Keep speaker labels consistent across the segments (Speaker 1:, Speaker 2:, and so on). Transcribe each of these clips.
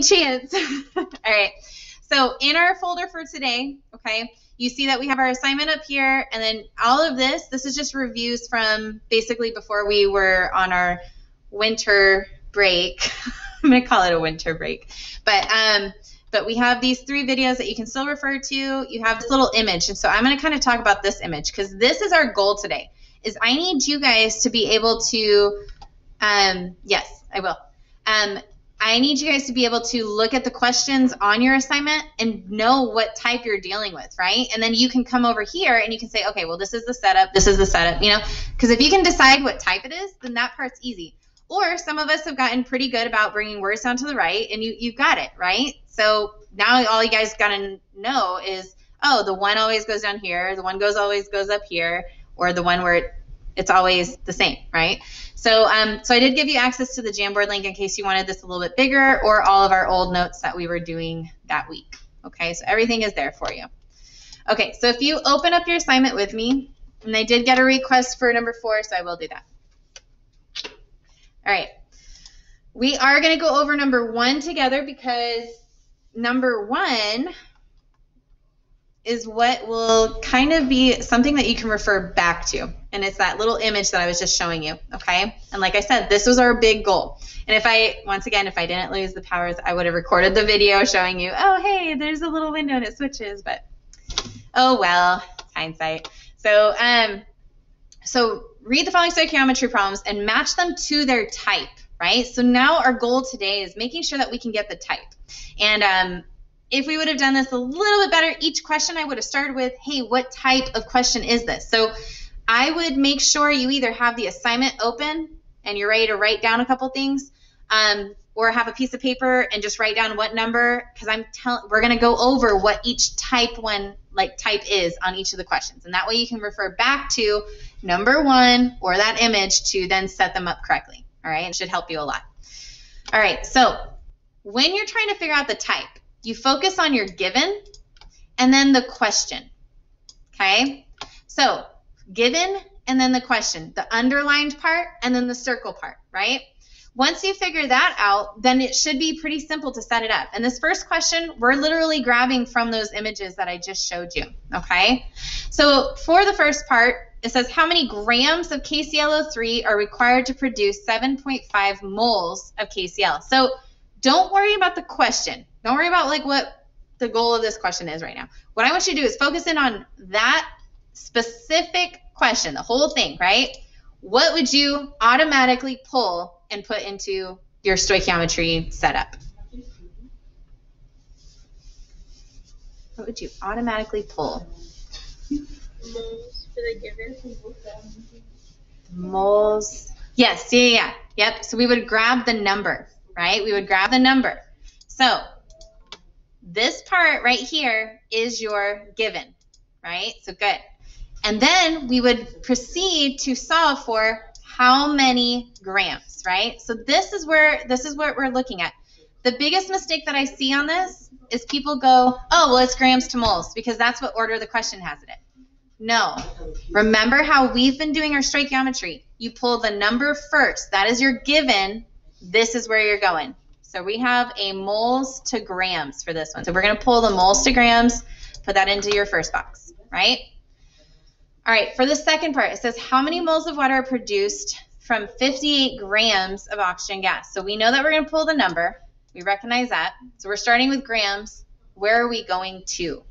Speaker 1: chance. All right. So in our folder for today, okay, you see that we have our assignment up here, and then all of this is just reviews from basically before we were on our winter break. I'm going to call it a winter break. But we have these 3 videos that you can still refer to. You have this little image, and so I'm going to kind of talk about this image because this is our goal today, is I need you guys to be able to, yes, I will. I need you guys to be able to look at the questions on your assignment and know what type you're dealing with, right? And then you can come over here and you can say, okay, well, this is the setup, you know, because if you can decide what type it is, then that part's easy. Or some of us have gotten pretty good about bringing words down to the right, and you got it, right? So now all you guys got to know is, oh, the one always goes down here, the one always goes up here, or the one where it's always the same, right? So so I did give you access to the Jamboard link in case you wanted this a little bit bigger, or all of our old notes that we were doing that week. Okay, so everything is there for you. Okay, so if you open up your assignment with me, and I did get a request for number 4, so I will do that. All right, we are going to go over number 1 together because number 1 is what will kind of be something that you can refer back to. And it's that little image that I was just showing you, okay? And like I said, this was our big goal. And if I didn't lose the powers, I would have recorded the video showing you, oh, hey, there's a little window and it switches, but oh, well, hindsight. So, so read the following stoichiometry problems and match them to their type, right? So now our goal today is making sure that we can get the type. And if we would have done this a little bit better, each question I would have started with, hey, what type of question is this? So I would make sure you either have the assignment open and you're ready to write down a couple things, or have a piece of paper and just write down what number, because we're going to go over what each type is on each of the questions. And that way you can refer back to number 1 or that image to then set them up correctly. All right, it should help you a lot. All right, so when you're trying to figure out the type, you focus on your given and then the question, okay? So given and then the question, the underlined part and then the circle part, right? Once you figure that out, then it should be pretty simple to set it up. And this first question, we're literally grabbing from those images that I just showed you, okay? So for the first part, it says how many grams of KClO3 are required to produce 7.5 moles of KCl. So don't worry about the question. Don't worry about like what the goal of this question is right now. What I want you to do is focus in on that specific question, the whole thing, right? What would you automatically pull and put into your stoichiometry setup? What would you automatically pull?
Speaker 2: Moles for the given.
Speaker 1: Moles. Yes, yeah. Yep. So we would grab the number, right? We would grab the number. So this part right here is your given, right? So good. And then we would proceed to solve for how many grams, right? So this is what we're looking at. The biggest mistake that I see on this is people go, oh, well, it's grams to moles because that's what order the question has it in. No. Remember how we've been doing our stoichiometry. You pull the number first. That is your given. This is where you're going. So we have a moles to grams for this one. So we're going to pull the moles to grams, put that into your first box, right? All right, for the second part, it says how many moles of water are produced from 58 grams of oxygen gas. So we know that we're going to pull the number. We recognize that. So we're starting with grams. Where are we going to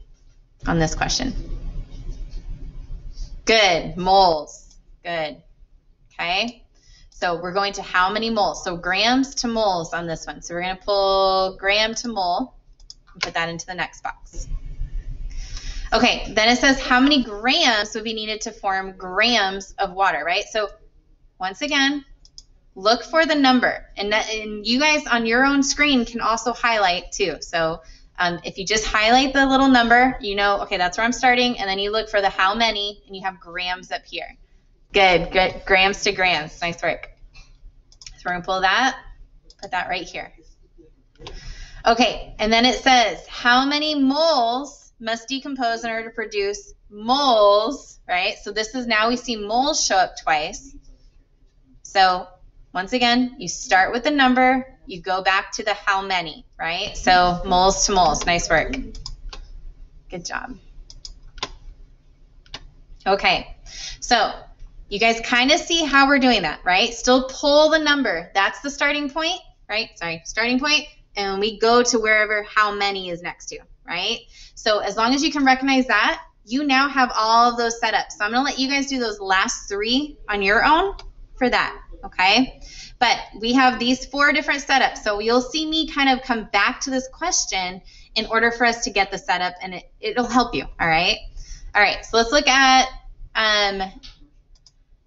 Speaker 1: on this question? Good, moles. Good. Okay. So we're going to how many moles? So grams to moles on this one. So we're going to pull gram to mole and put that into the next box. Okay, then it says how many grams would be needed to form grams of water, right? So once again, look for the number. And you guys on your own screen can also highlight too. So if you just highlight the little number, you know, okay, that's where I'm starting. And then you look for the how many, and you have grams up here. Good, good. Grams to grams. Nice work. So we're going to pull that, put that right here. Okay, and then it says how many moles must decompose in order to produce moles, right? So this is now we see moles show up twice. So once again, you start with the number, you go back to the how many, right? So moles to moles. Nice work. Good job. Okay, so you guys kind of see how we're doing that, right? Still pull the number. That's the starting point, right? Sorry, starting point, and we go to wherever how many is next to, right? So as long as you can recognize that, you now have all of those set up. So I'm going to let you guys do those last 3 on your own for that, okay? But we have these 4 different setups. So you'll see me kind of come back to this question in order for us to get the setup, and it'll help you, all right? All right, so let's look at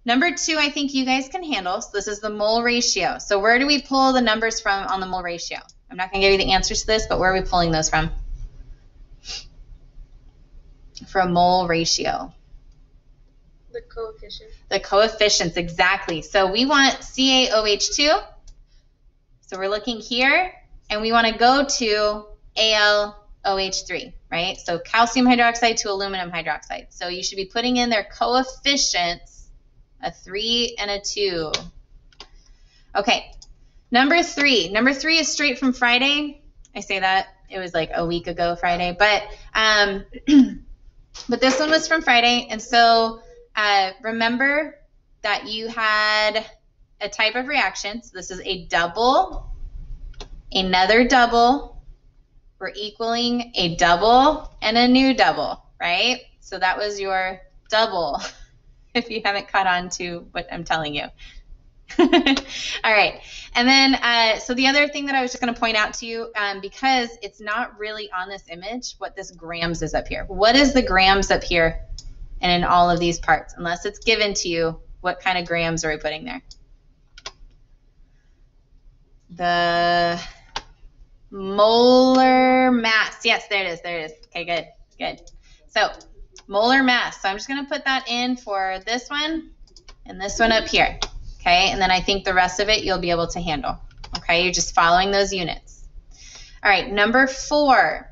Speaker 1: number 2. I think you guys can handle. So this is the mole ratio. So where do we pull the numbers from on the mole ratio? I'm not going to give you the answers to this, but where are we pulling those from? For a mole ratio.
Speaker 2: The coefficient.
Speaker 1: The coefficients, exactly. So we want CaOH2. So we're looking here, and we want to go to AlOH3, right? So calcium hydroxide to aluminum hydroxide. So you should be putting in their coefficients, a 3 and a 2. Okay, number 3. Number 3 is straight from Friday. I say that. It was like a week ago Friday. But but this one was from Friday. And so remember that you had a type of reaction. So this is a double, another double. We're equaling a double and a new double, right? So that was your double, if you haven't caught on to what I'm telling you. All right. And then, so the other thing that I was just going to point out to you, because it's not really on this image, what this grams is up here. What is the grams up here and in all of these parts? Unless it's given to you, what kind of grams are we putting there? The molar mass. Yes, there it is. There it is. Okay, good. Good. So molar mass. So I'm just going to put that in for this one and this one up here. Okay, and then I think the rest of it you'll be able to handle. Okay, you're just following those units. All right, number 4.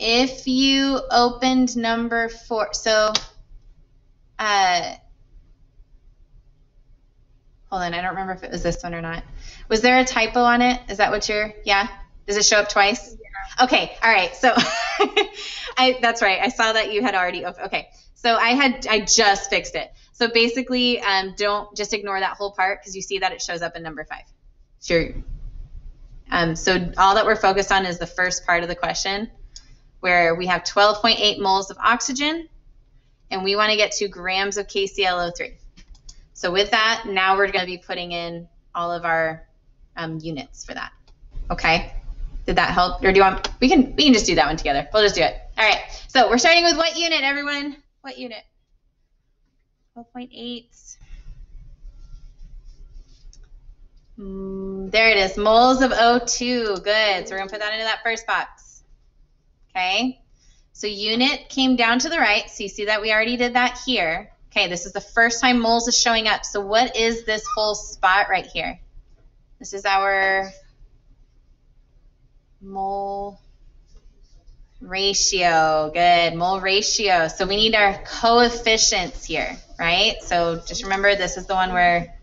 Speaker 1: If you opened number 4, so hold on, I don't remember if it was this one or not. Was there a typo on it? Is that what you're, yeah? Does it show up twice? Yeah. Okay, all right, so that's right. I saw that you had already, okay. So I just fixed it. So basically, don't just ignore that whole part because you see that it shows up in number 5. Sure. So all that we're focused on is the first part of the question where we have 12.8 moles of oxygen and we want to get to grams of KClO3. So with that, now we're going to be putting in all of our units for that. Okay. Did that help? Or do you want, we can just do that one together. We'll just do it. All right. So we're starting with what unit, everyone? What unit? 12.8. There it is. Moles of O2. Good. So we're going to put that into that first box. Okay. So unit came down to the right. So you see that we already did that here. Okay. This is the first time moles is showing up. So what is this whole spot right here? This is our mole ratio. Good. Mole ratio. So we need our coefficients here, right? So just remember this is the one where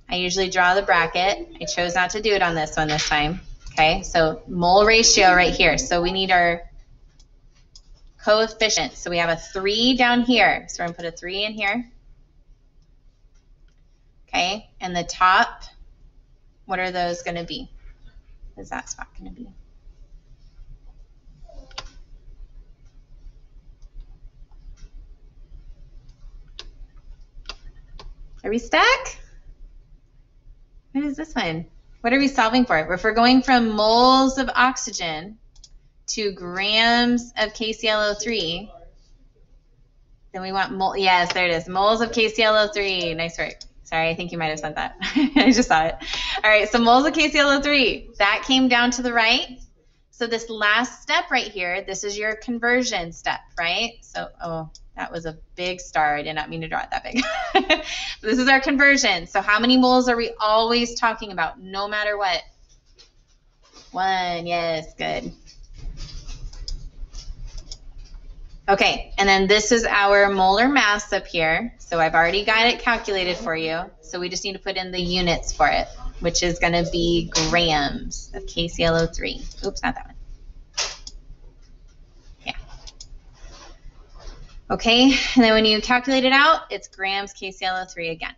Speaker 1: I usually draw the bracket. I chose not to do it on this one this time. Okay, so mole ratio right here. So we need our coefficient. So we have a 3 down here. So we're going to put a 3 in here. Okay, and the top, what are those going to be? What is that spot going to be? Are we stuck? What is this one? What are we solving for? If we're going from moles of oxygen to grams of KClO3, then we want mole. Yes, there it is. Moles of KClO3. Nice work. Sorry, I think you might have sent that. I just saw it. All right, so moles of KClO3. That came down to the right. So this last step right here, this is your conversion step, right? So, oh, that was a big star. I did not mean to draw it that big. This is our conversion. So how many moles are we always talking about, no matter what? 1, yes, good. Okay, and then this is our molar mass up here. So I've already got it calculated for you. So we just need to put in the units for it, which is going to be grams of KClO3. Oops, not that one. Yeah. Okay, and then when you calculate it out, it's grams KClO3 again.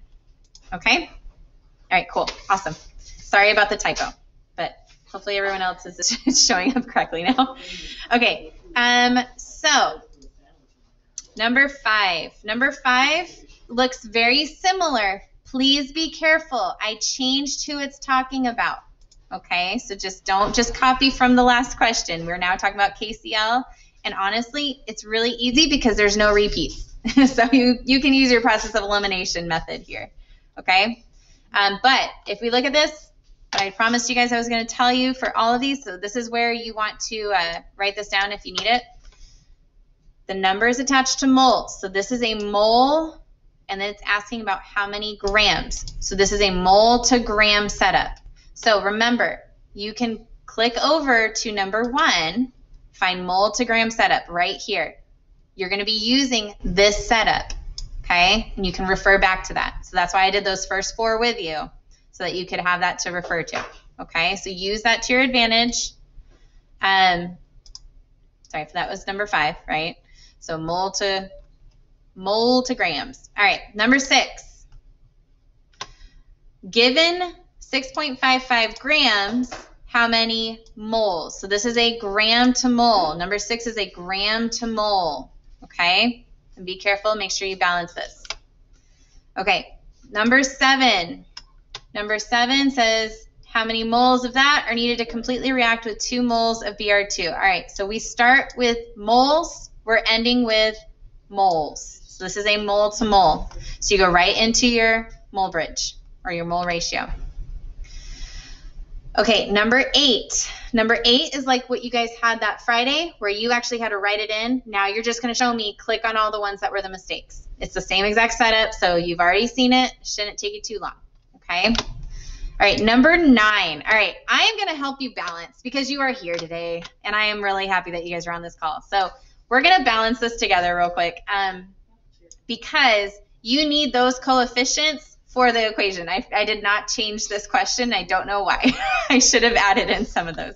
Speaker 1: Okay? All right, cool. Awesome. Sorry about the typo, but hopefully everyone else is showing up correctly now. Okay, so number 5. Number 5 looks very similar. Please be careful. I changed who it's talking about. Okay, so don't just copy from the last question. We're now talking about KCl, and honestly, it's really easy because there's no repeats. So you can use your process of elimination method here. Okay, but if we look at this, what I promised you guys I was going to tell you for all of these, so this is where you want to write this down if you need it. The number is attached to moles. So this is a mole, and then it's asking about how many grams. So this is a mole to gram setup. So remember, you can click over to number 1, find mole to gram setup right here. You're going to be using this setup, okay? And you can refer back to that. So that's why I did those first 4 with you, so that you could have that to refer to, okay? So use that to your advantage. Sorry, that was number 5, right? So mole to grams. All right, number 6. Given 6.55 grams, how many moles? So this is a gram to mole. Number 6 is a gram to mole, okay? And be careful, make sure you balance this. Okay, number 7. Number 7 says how many moles of that are needed to completely react with 2 moles of Br2. All right, so we start with moles. We're ending with moles. So this is a mole to mole. So you go right into your mole bridge or your mole ratio. Okay, number 8. Number 8 is like what you guys had that Friday where you actually had to write it in. Now you're just going to show me, click on all the ones that were the mistakes. It's the same exact setup, so you've already seen it. Shouldn't take you too long, okay? All right, number 9. All right, I am going to help you balance because you are here today, and I am really happy that you guys are on this call. So we're going to balance this together real quick because you need those coefficients for the equation. I did not change this question. I don't know why. I should have added in some of those.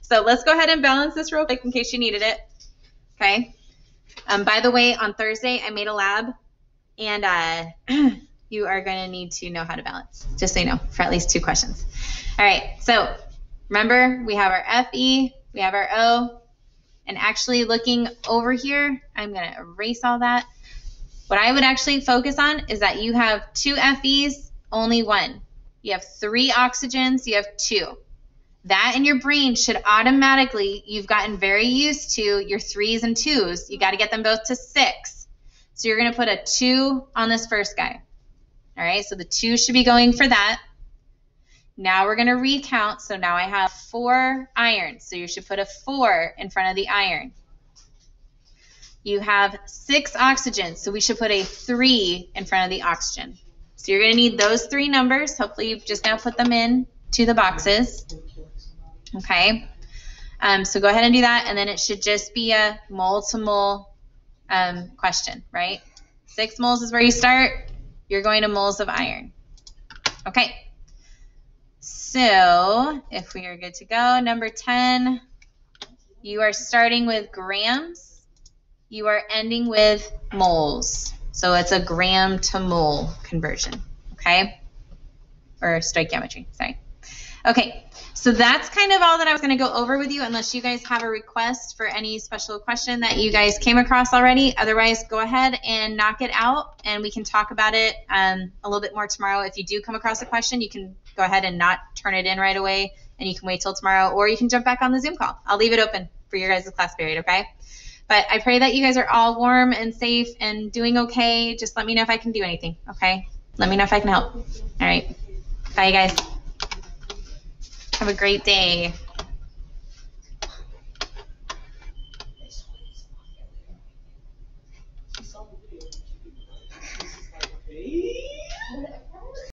Speaker 1: So let's go ahead and balance this real quick in case you needed it. Okay. By the way, on Thursday, I made a lab, and you are going to need to know how to balance, just so you know, for at least 2 questions. All right. So remember, we have our FE, we have our O, and actually looking over here, I'm going to erase all that. What I would actually focus on is that you have 2 FEs, only 1. You have 3 oxygens, you have 2. That in your brain should automatically, you've gotten very used to your 3s and 2s. You got to get them both to 6. So you're going to put a 2 on this first guy. All right, so the 2 should be going for that. Now we're going to recount. So now I have 4 iron. So you should put a 4 in front of the iron. You have 6 oxygen. So we should put a 3 in front of the oxygen. So you're going to need those 3 numbers. Hopefully you've just now put them in to the boxes. Okay. So go ahead and do that. And then it should just be a mole to mole question, right? 6 moles is where you start. You're going to moles of iron. Okay. So if we are good to go, number 10, you are starting with grams. You are ending with moles. So it's a gram to mole conversion, okay? Or stoichiometry, sorry. Okay, so that's kind of all that I was going to go over with you, unless you guys have a request for any special question that you guys came across already. Otherwise, go ahead and knock it out, and we can talk about it a little bit more tomorrow. If you do come across a question, you can go ahead and not turn it in right away, and you can wait till tomorrow, or you can jump back on the Zoom call. I'll leave it open for your guys' class period, okay? But I pray that you guys are all warm and safe and doing okay. Just let me know if I can do anything, okay? Let me know if I can help. All right. Bye, guys. Have a great day.